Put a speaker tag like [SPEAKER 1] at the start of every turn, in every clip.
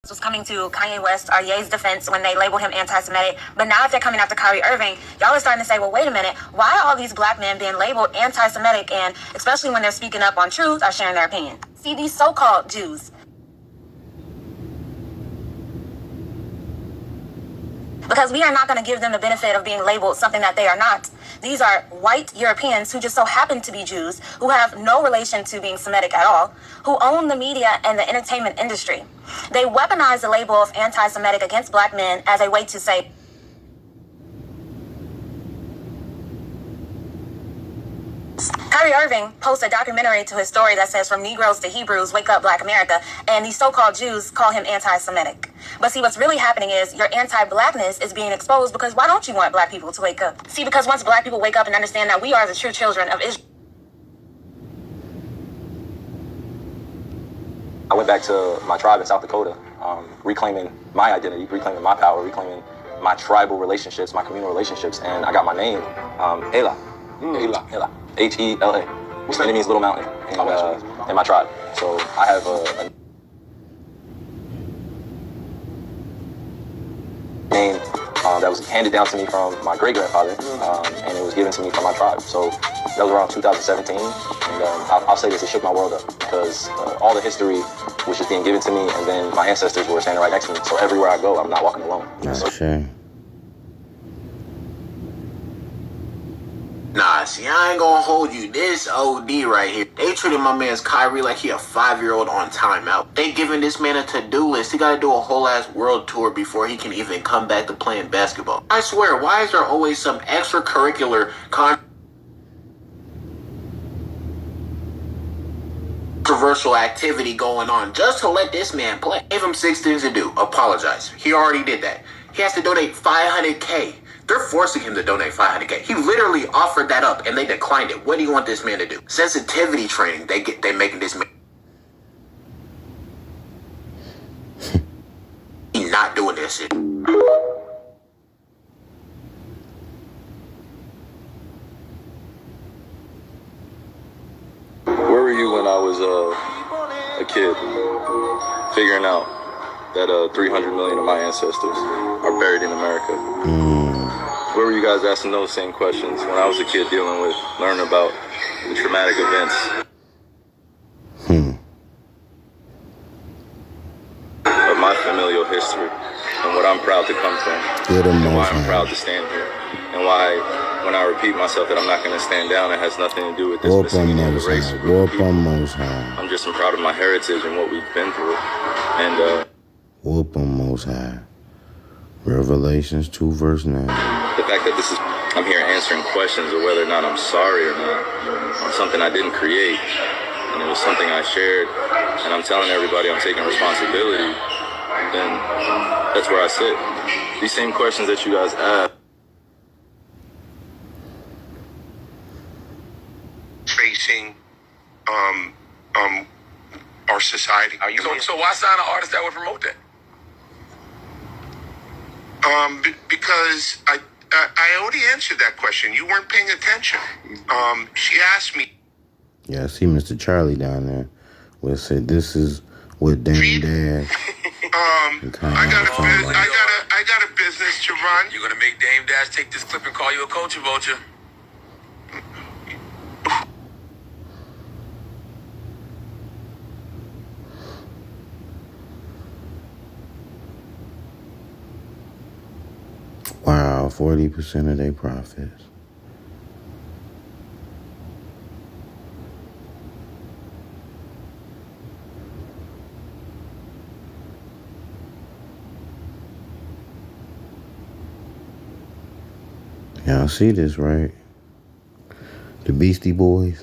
[SPEAKER 1] was coming to Kanye West or Ye's defense when they labeled him anti-Semitic. But now if they're coming after Kyrie Irving, y'all are starting to say, well, wait a minute, why are all these black men being labeled anti-Semitic? And especially when they're speaking up on truth or sharing their opinion. See, these so-called Jews. Because we are not going to give them the benefit of being labeled something that they are not. These are white Europeans who just so happen to be Jews, who have no relation to being Semitic at all, who own the media and the entertainment industry. They weaponize the label of anti-Semitic against black men as a way to say, Kyrie Irving posts a documentary to his story that says, from Negroes to Hebrews, wake up black America, and these so-called Jews call him anti-Semitic. But see, what's really happening is your anti-blackness is being exposed because why don't you want black people to wake up? See, because once black people wake up and understand that we are the true children of Israel.
[SPEAKER 2] I went back to my tribe in South Dakota, reclaiming my identity, reclaiming my power, reclaiming my tribal relationships, my communal relationships, and I got my name, Ela. Ela. H-E-L-A. Which means Little Mountain in my tribe. So I have a name that was handed down to me from my great-grandfather, and it was given to me from my tribe. So that was around 2017, and I'll say this, it shook my world up, because all the history was just being given to me, and then my ancestors were standing right next to me. So everywhere I go, I'm not walking alone.
[SPEAKER 3] Sure.
[SPEAKER 4] Nah, see, I ain't gonna hold you. This OD right here. They treated my man's Kyrie like he a 5-year-old on timeout. They giving this man a to-do list. He gotta do a whole ass world tour before he can even come back to playing basketball. I swear, why is there always some extracurricular controversial activity going on just to let this man play? Gave him 6 things to do. Apologize. He already did that. He has to donate $500K. They're forcing him to donate $500K. He literally offered that up and they declined it. What do you want this man to do? Sensitivity training. They making this man. He's not doing this shit.
[SPEAKER 2] Where were you when I was a kid, figuring out that 300 million of my ancestors are buried in America? Where were you guys asking those same questions when I was a kid learning about the traumatic events of my familial history and what I'm proud to come from, and why I'm proud to stand here, and why when I repeat myself that I'm not going to stand down, it has nothing to do with this specific race or group of people. I'm just proud of my heritage and what we've been through. And
[SPEAKER 3] whoop 'em Most High. Revelations 2 verse 9.
[SPEAKER 2] The fact that I'm here answering questions of whether or not I'm sorry or not on something I didn't create, and it was something I shared, and I'm telling everybody I'm taking responsibility, then that's where I sit. These same questions that you guys ask.
[SPEAKER 5] Facing our society. So why sign an artist that would promote that? Because I already answered that question. You weren't paying attention. She asked me.
[SPEAKER 3] Yeah, I see Mr. Charlie down there. Where it said this is what Dame Dash.
[SPEAKER 5] I got a business to run. You're gonna make Dame Dash take this clip and call you a culture vulture.
[SPEAKER 3] Wow, 40% of their profits. Y'all see this, right? The Beastie Boys.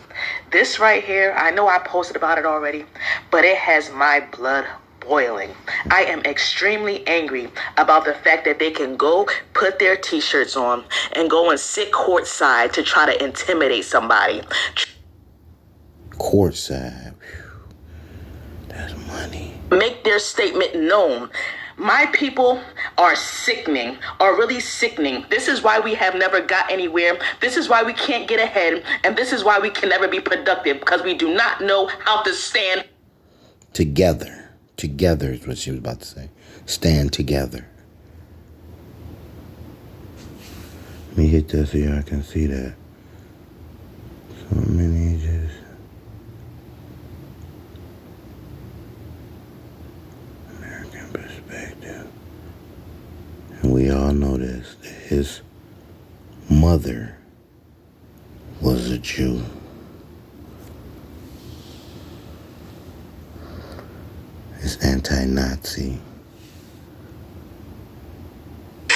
[SPEAKER 6] This right here, I know I posted about it already, but it has my blood boiling. I am extremely angry about the fact that they can go put their t-shirts on and go and sit courtside to try to intimidate somebody.
[SPEAKER 3] Courtside. That's money.
[SPEAKER 6] Make their statement known. My people are sickening, are really sickening. This is why we have never got anywhere. This is why we can't get ahead. And this is why we can never be productive, because we do not know how to stand
[SPEAKER 3] together. Together is what she was about to say. Stand together. Let me hit that so y'all can see that. So many just... American perspective. And we all know this, that his mother was a Jew. It's anti-Nazi.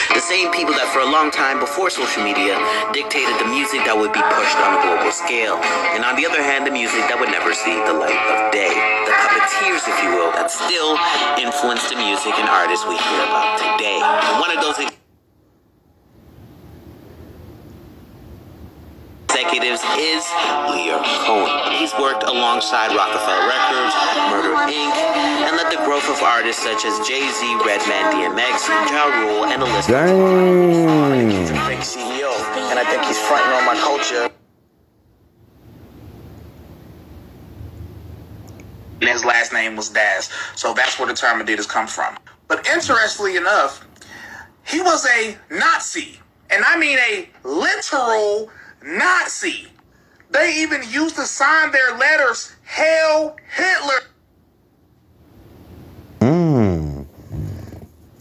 [SPEAKER 7] The same people that for a long time before social media dictated the music that would be pushed on a global scale. And on the other hand, the music that would never see the light of day. The puppeteers, if you will, that still influence the music and artists we hear about today. And one of those executives is Lyor Cohen. He's worked alongside Rockefeller Records, Murder Inc., and led the growth of artists such as Jay-Z, Redman, DMX, Ja Rule, and the list.
[SPEAKER 8] He's a fake CEO, and I think he's fronting on my culture.
[SPEAKER 9] His last name was Daz, so that's where the term Adidas comes from. But interestingly enough, he was a Nazi, and I mean a literal Nazi. They even used to sign their letters, Hail Hitler.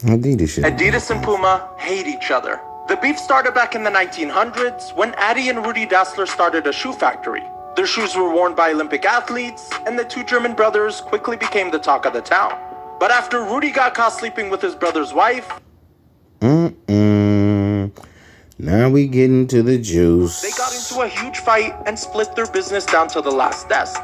[SPEAKER 10] Adidas and Puma hate each other. The beef started back in the 1900s when Adi and Rudi Dassler started a shoe factory. Their shoes were worn by Olympic athletes, and the two German brothers quickly became the talk of the town. But after Rudi got caught sleeping with his brother's wife,
[SPEAKER 3] now we get into the juice.
[SPEAKER 10] They got into a huge fight and split their business down to the last desk.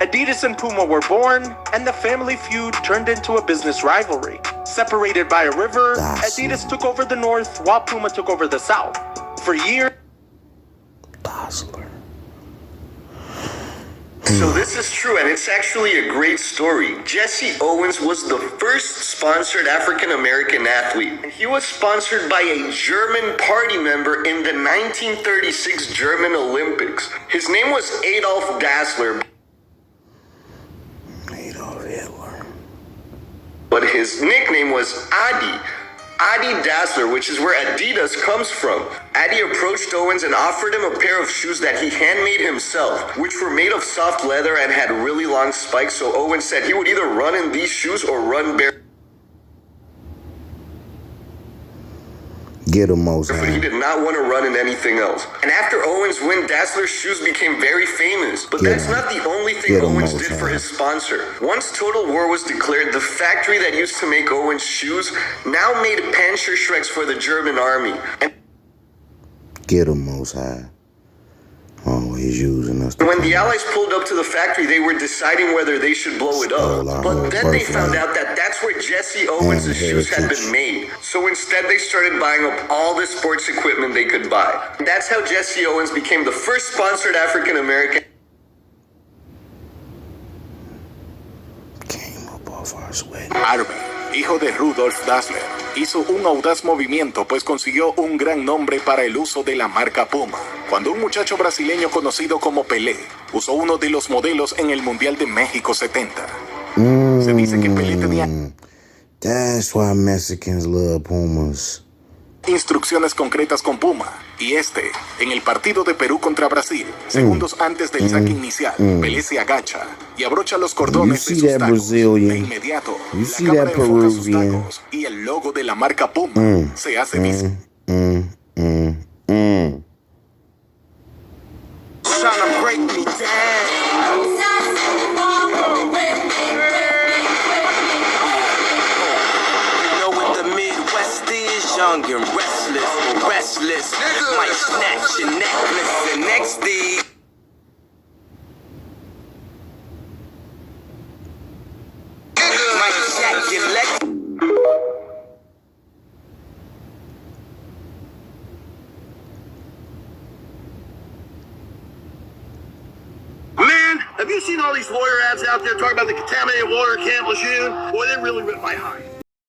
[SPEAKER 10] Adidas and Puma were born, and the family feud turned into a business rivalry. Separated by a river, Adidas took over the north, while Puma took over the south. For years...
[SPEAKER 11] So this is true, and it's actually a great story. Jesse Owens was the first sponsored African-American athlete. And he was sponsored by a German party member in the 1936 German Olympics. His name was Adolf Dassler.
[SPEAKER 3] Adolf Hitler.
[SPEAKER 11] But his nickname was Adi. Adi Dassler, which is where Adidas comes from. Adi approached Owens and offered him a pair of shoes that he handmade himself, which were made of soft leather and had really long spikes, so Owens said he would either run in these shoes or run bare.
[SPEAKER 3] Get him, Moses.
[SPEAKER 11] But he did not want to run in anything else. And after Owens' win, Dassler's shoes became very famous. But that's not the only thing Owens did for his sponsor. Once Total War was declared, the factory that used to make Owens' shoes now made Panzerschrecks for the German army. And
[SPEAKER 3] get him, Most High. Always using us.
[SPEAKER 11] When the Allies pulled up to the factory, they were deciding whether they should blow it up. But then they found out that that's where Jesse Owens' shoes had been made. So instead, they started buying up all the sports equipment they could buy. That's how Jesse Owens became the first sponsored African-American.
[SPEAKER 3] Came up off our sweat.
[SPEAKER 9] Harvey, hijo de Rudolf Dassler, hizo un audaz movimiento pues consiguió un gran nombre para el uso de la marca Puma. Cuando un muchacho brasileño conocido como Pelé usó uno de los modelos en el Mundial de México 70. Se dice que Pelé tenía
[SPEAKER 3] That's why Mexicans love Pumas.
[SPEAKER 9] Instrucciones concretas con Puma. Y en el partido de Perú contra Brasil, segundos antes del saque inicial, Pelé se agacha y abrocha los cordones de sus tacos. De inmediato, la cámara enfoca sus tacos y el logo de la marca Puma se hace visible.
[SPEAKER 7] Young and restless, might snatch your necklace and next day. Might jack your leg.
[SPEAKER 11] Man, have you seen all these lawyer ads out there talking about the contaminated water at Camp Lejeune? Boy, they really ripped my hide.